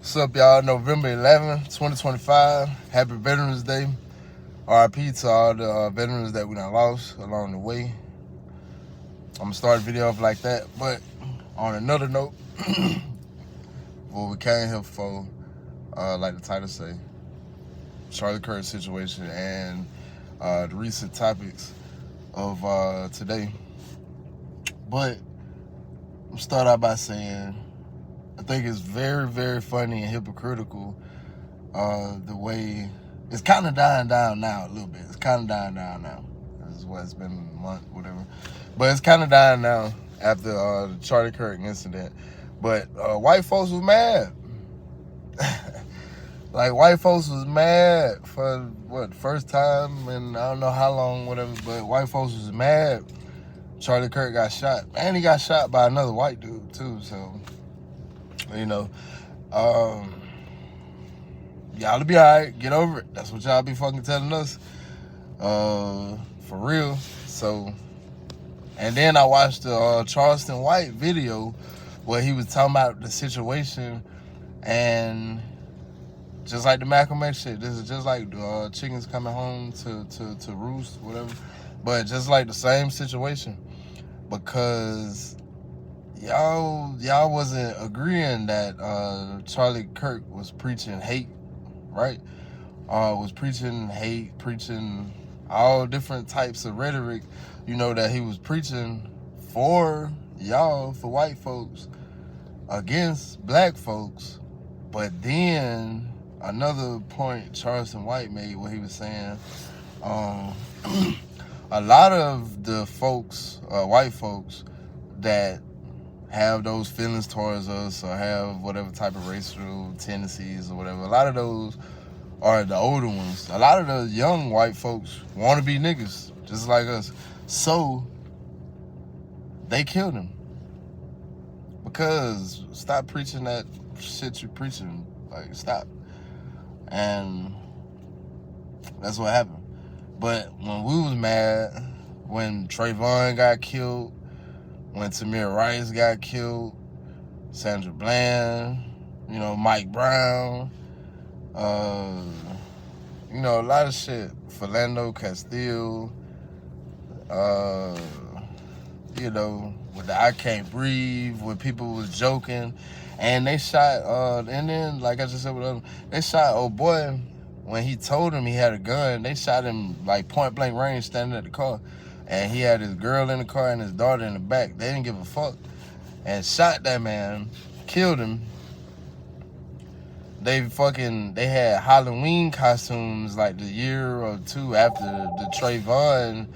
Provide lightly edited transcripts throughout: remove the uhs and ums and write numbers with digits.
What's up, y'all? November 11th, 2025. Happy Veterans Day. RIP to all the veterans that we done lost along the way. I'm going to start the video off like that. But on another note, what we came here for, like the title say, Charlie Kirk situation and the recent topics of today. But I'll start out by saying I think it's very, very funny and hypocritical the way it's kind of dying down now a little bit. It's kind of dying down now. This is what it's been a month, whatever. But it's kind of dying now after the Charlie Kirk incident. But white folks was mad. Like, white folks was mad for, what, first time in I don't know how long, whatever. But white folks was mad Charlie Kirk got shot. And he got shot by another white dude, too. So, you know, y'all be all right. Get over it. That's what y'all be fucking telling us. For real. So, and then I watched the Charleston White video where he was talking about the situation, and just like the Malcolm X shit, this is just like chickens coming home to roost, whatever. But just like the same situation, because y'all wasn't agreeing that Charlie Kirk was preaching hate, right? Was preaching hate, preaching all different types of rhetoric, you know, that he was preaching for y'all, for white folks, against black folks. But then another point Charleston White made, where he was saying, a lot of the folks, white folks, that have those feelings towards us or have whatever type of racial tendencies or whatever, a lot of those are the older ones. A lot of the young white folks want to be niggas, just like us. So they killed him. Because stop preaching that shit you're preaching. Like, stop. And that's what happened. But when we was mad, when Trayvon got killed, when Tamir Rice got killed, Sandra Bland, you know, Mike Brown, you know, a lot of shit. Philando Castile, you know, with the I Can't Breathe, when people was joking, and they shot, and then, like I just said with them, they shot old boy when he told him he had a gun. They shot him like point blank range standing at the car, and he had his girl in the car and his daughter in the back. They didn't give a fuck, and shot that man, killed him. They had Halloween costumes like the year or two after the Trayvon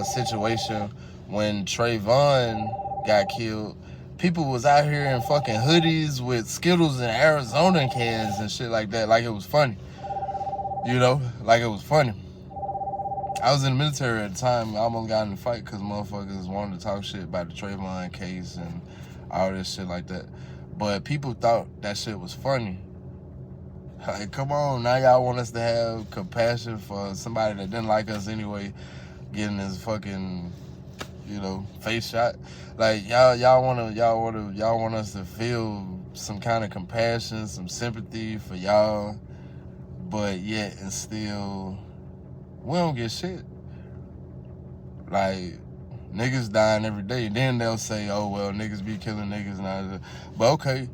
situation. When Trayvon got killed, people was out here in fucking hoodies with Skittles and Arizona cans and shit like that, like it was funny. You know, like it was funny. I was in the military at the time. I almost got in a fight because motherfuckers wanted to talk shit about the Trayvon case and all this shit like that. But people thought that shit was funny. Like, come on, now y'all want us to have compassion for somebody that didn't like us anyway, getting his fucking, you know, face shot. Like, y'all want us to feel some kind of compassion, some sympathy for y'all, but yet and still we don't get shit. Like, niggas dying every day. Then they'll say, oh well, niggas be killing niggas and all that. But okay,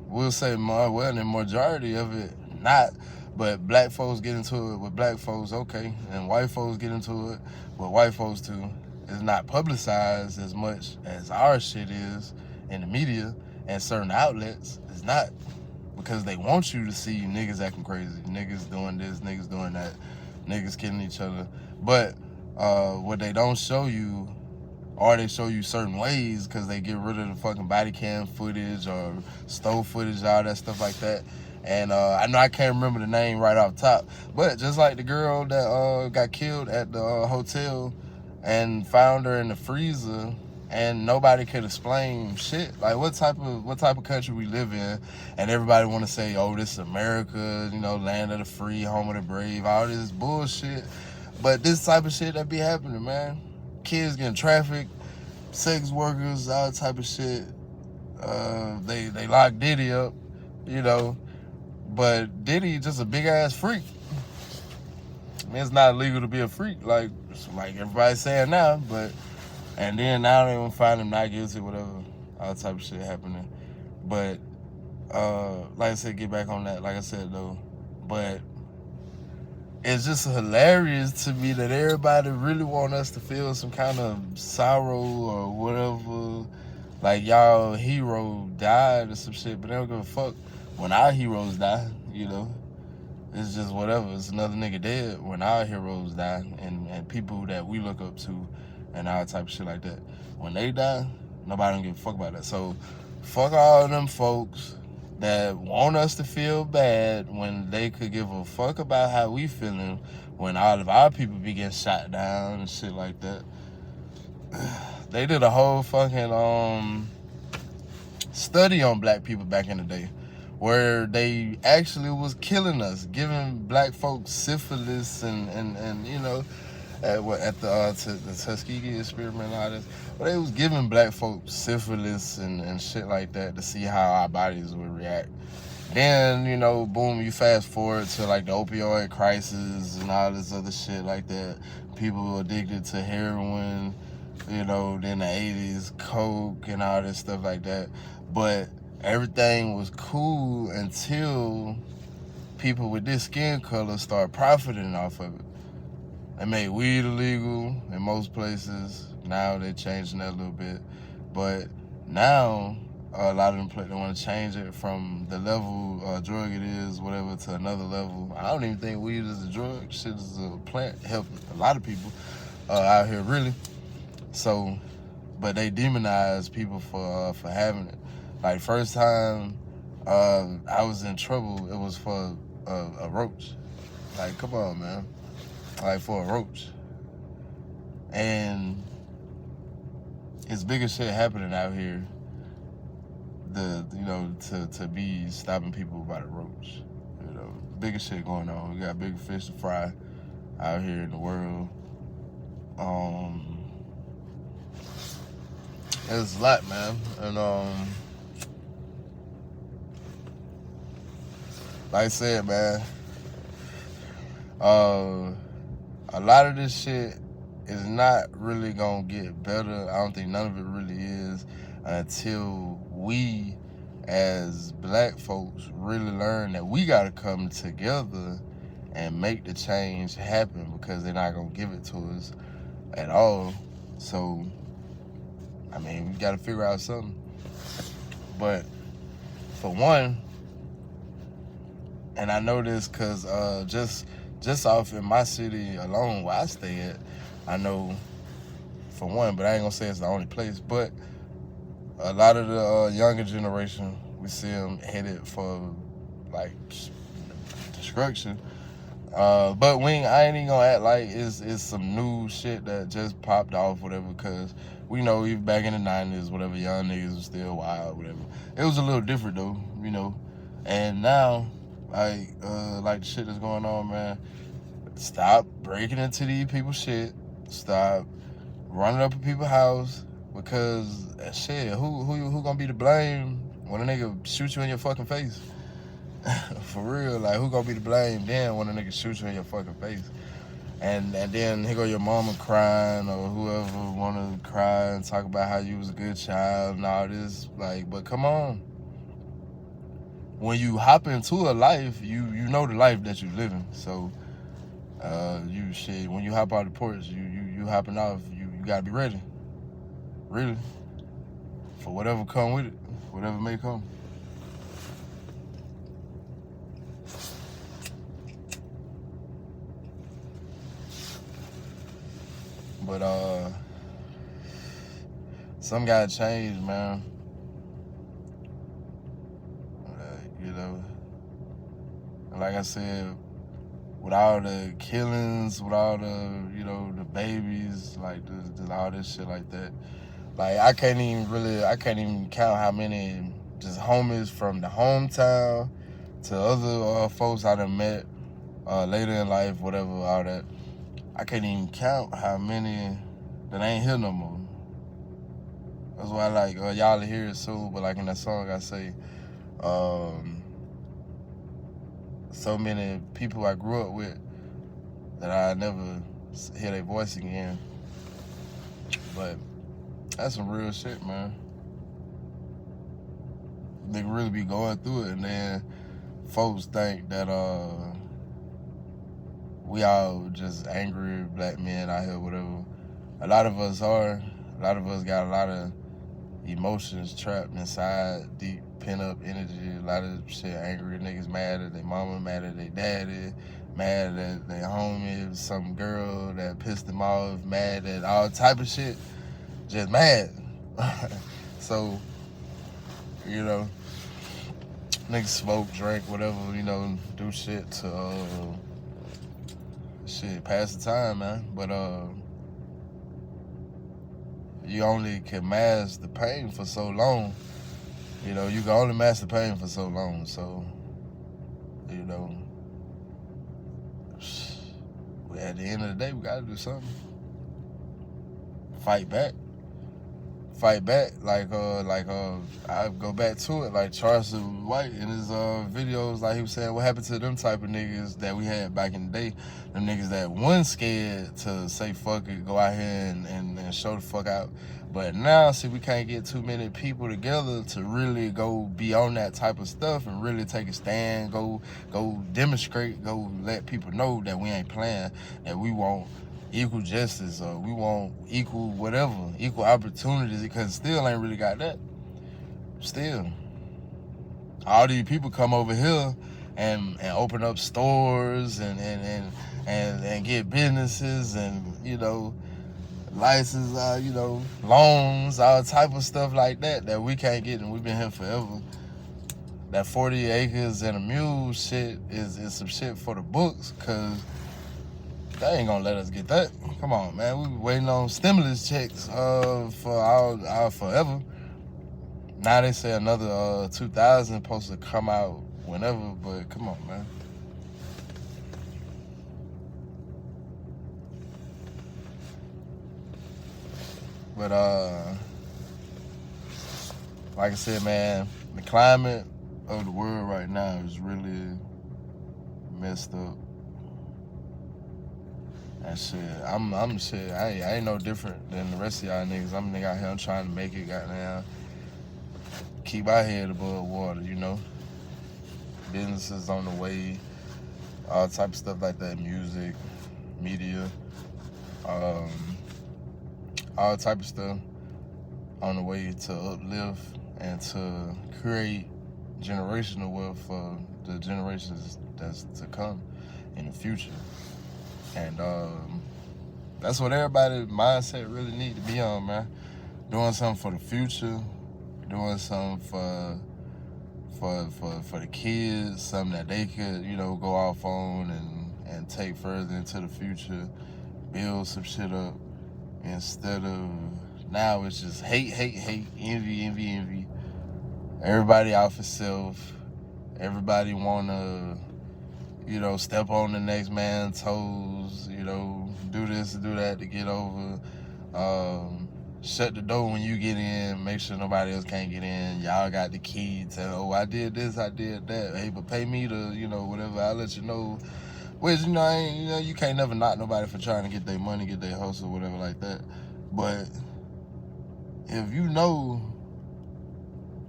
we'll say the majority of it not, but black folks get into it with black folks, okay, and white folks get into it with white folks too. It's not publicized as much as our shit is in the media and certain outlets. It's not, because they want you to see niggas acting crazy, niggas doing this, niggas doing that, niggas killing each other. But what they don't show you, or they show you certain ways because they get rid of the fucking body cam footage or stove footage, all that stuff like that. And I know I can't remember the name right off top, but just like the girl that got killed at the hotel and found her in the freezer, and nobody could explain shit. Like, what type of country we live in, and everybody want to say, oh, this is America, you know, land of the free, home of the brave, all this bullshit. But this type of shit that be happening, man. Kids getting trafficked, sex workers, all type of shit. They locked Diddy up, you know, but Diddy just a big ass freak. I mean, it's not illegal to be a freak, like everybody's saying now, but and then now they gonna find him not guilty, whatever, all type of shit happening. But like I said, get back on that. Like I said though, but it's just hilarious to me that everybody really want us to feel some kind of sorrow or whatever. Like y'all hero died or some shit, but they don't give a fuck when our heroes die, you know. It's just whatever. It's another nigga dead when our heroes die and people that we look up to and all type of shit like that. When they die, nobody don't give a fuck about that. So fuck all them folks that want us to feel bad when they could give a fuck about how we feeling when all of our people be getting shot down and shit like that. They did a whole fucking study on black people back in the day where they actually was killing us, giving black folks syphilis and you know, at the Tuskegee experiment and all this. But they was giving black folks syphilis and shit like that to see how our bodies would react. Then, you know, boom, you fast forward to like the opioid crisis and all this other shit like that. People addicted to heroin, you know, then the 80s, coke and all this stuff like that. But everything was cool until people with this skin color started profiting off of it. They made weed illegal in most places. Now they're changing that a little bit. But now, a lot of them they want to change it from the level drug it is, whatever, to another level. I don't even think weed is a drug. Shit is a plant. Helping a lot of people out here, really. So, but they demonize people for having it. Like, first time I was in trouble, it was for a roach. Like, come on, man. Like, for a roach. And it's bigger shit happening out here to be stopping people by the roach. You know, bigger shit going on. We got bigger fish to fry out here in the world. It's a lot, man. And like I said, man, a lot of this shit is not really gonna get better. I don't think none of it really is until we as black folks really learn that we gotta come together and make the change happen, because they're not gonna give it to us at all. So, I mean, we gotta figure out something. But for one, and I know this because just off in my city alone where I stay at, I know for one, but I ain't gonna say it's the only place, but a lot of the younger generation, we see them headed for like destruction. But I ain't even gonna act like it's some new shit that just popped off, whatever, because we know even back in the 90s, whatever, young niggas was still wild, whatever. It was a little different though, you know. And now, like the shit that's going on, man, stop breaking into these people's shit. Stop running up at people's house, because shit, who gonna be to blame when a nigga shoot you in your fucking face? For real, like, who gonna be to blame then when a nigga shoot you in your fucking face? And then here go your mama crying, or whoever wanna cry and talk about how you was a good child and all this. Like, but come on. When you hop into a life, you know the life that you're living. So when you hop out the porch, you hopping off, you gotta be ready. Really. For whatever come with it. Whatever may come. But some gotta change, man. You know, and like I said, with all the killings, with all the, you know, the babies, like all this shit like that. Like, I can't even count how many just homies from the hometown to other folks I done met later in life, whatever, all that. I can't even count how many that ain't here no more. That's why I like y'all hear it soon. But like in that song, I say, so many people I grew up with that I never hear their voice again. But that's some real shit, man. They really be going through it, and then folks think that we all just angry black men out here, whatever. A lot of us are. A lot of us got a lot of emotions trapped inside, deep pent up energy. A lot of shit angry. Niggas mad at their mama, mad at their daddy, mad at their homie, some girl that pissed them off, mad at all type of shit. Just mad. So, you know, niggas smoke, drink, whatever, you know, do shit to pass the time, man. But you only can mask the pain for so long. You know, you can only mask the pain for so long. So, you know, at the end of the day, we gotta do something. Fight back. Like I go back to it, like Charleston White in his videos, like he was saying, what happened to them type of niggas that we had back in the day, them niggas that wasn't scared to say fuck it, go out here and show the fuck out. But now, see, we can't get too many people together to really go be on that type of stuff and really take a stand, go demonstrate, go let people know that we ain't playing, that we want equal justice, or we want equal whatever, equal opportunities, because still ain't really got that. Still, all these people come over here and open up stores and get businesses and, you know, license, you know, loans, all type of stuff like that we can't get, and we've been here forever. That 40 acres and a mule shit is some shit for the books, because they ain't gonna let us get that. Come on, man. We been waiting on stimulus checks for our forever. Now they say another 2,000 supposed to come out whenever, but come on, man. But like I said, man, the climate of the world right now is really messed up. And shit, I'm shit. I ain't no different than the rest of y'all niggas. I'm a nigga out here. I'm trying to make it. Goddamn, keep our head above water. You know, businesses on the way, all type of stuff like that. Music, media, all type of stuff on the way to uplift and to create generational wealth for the generations that's to come in the future. And that's what everybody's mindset really need to be on, man. Doing something for the future, doing something for the kids, something that they could, you know, go off on and take further into the future, build some shit up, instead of now it's just hate, envy. Everybody out for self. Everybody wanna, you know, step on the next man's toes, you know, do this, do that to get over. Shut the door when you get in, make sure nobody else can't get in. Y'all got the key to, oh, I did this, I did that. Hey, but pay me to, you know, whatever, I'll let you know. Which, you know, you can't never knock nobody for trying to get their money, get their hustle, whatever like that. But if you know,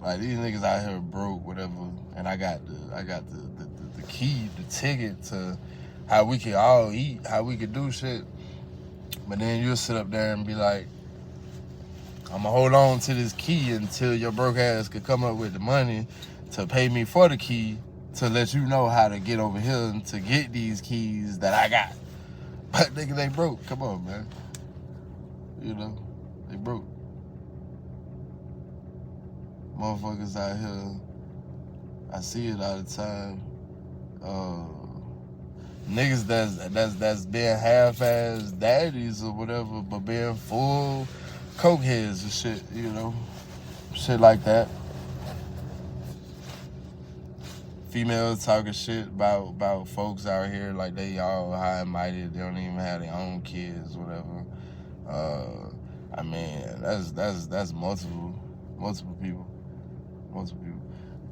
like, these niggas out here broke, whatever, and I got the key, the ticket to how we could all eat, how we could do shit. But then you'll sit up there and be like, I'm gonna hold on to this key until your broke ass could come up with the money to pay me for the key to let you know how to get over here and to get these keys that I got. But nigga, they broke. Come on, man. You know, they broke. Motherfuckers out here, I see it all the time. Niggas that's being half-ass daddies or whatever, but being full cokeheads and shit, you know, shit like that. Females talking shit about folks out here like they all high and mighty. They don't even have their own kids, whatever. I mean, that's multiple people.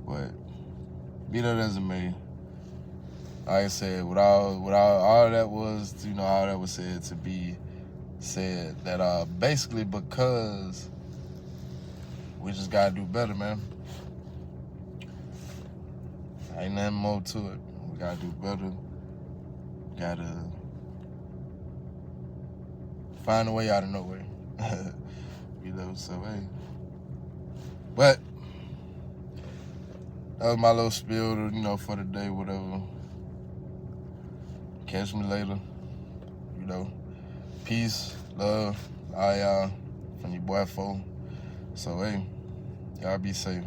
But be that as it may, like I said, with all that was, all that was said to be said, that basically because we just gotta do better, man. Ain't nothing more to it. We gotta do better. Gotta find a way out of nowhere. So hey. But that was my little spiel, for the day, whatever. Catch me later. Peace, love, all y'all, from your boy Fo. So hey, y'all be safe.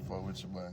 Fuck with your boy.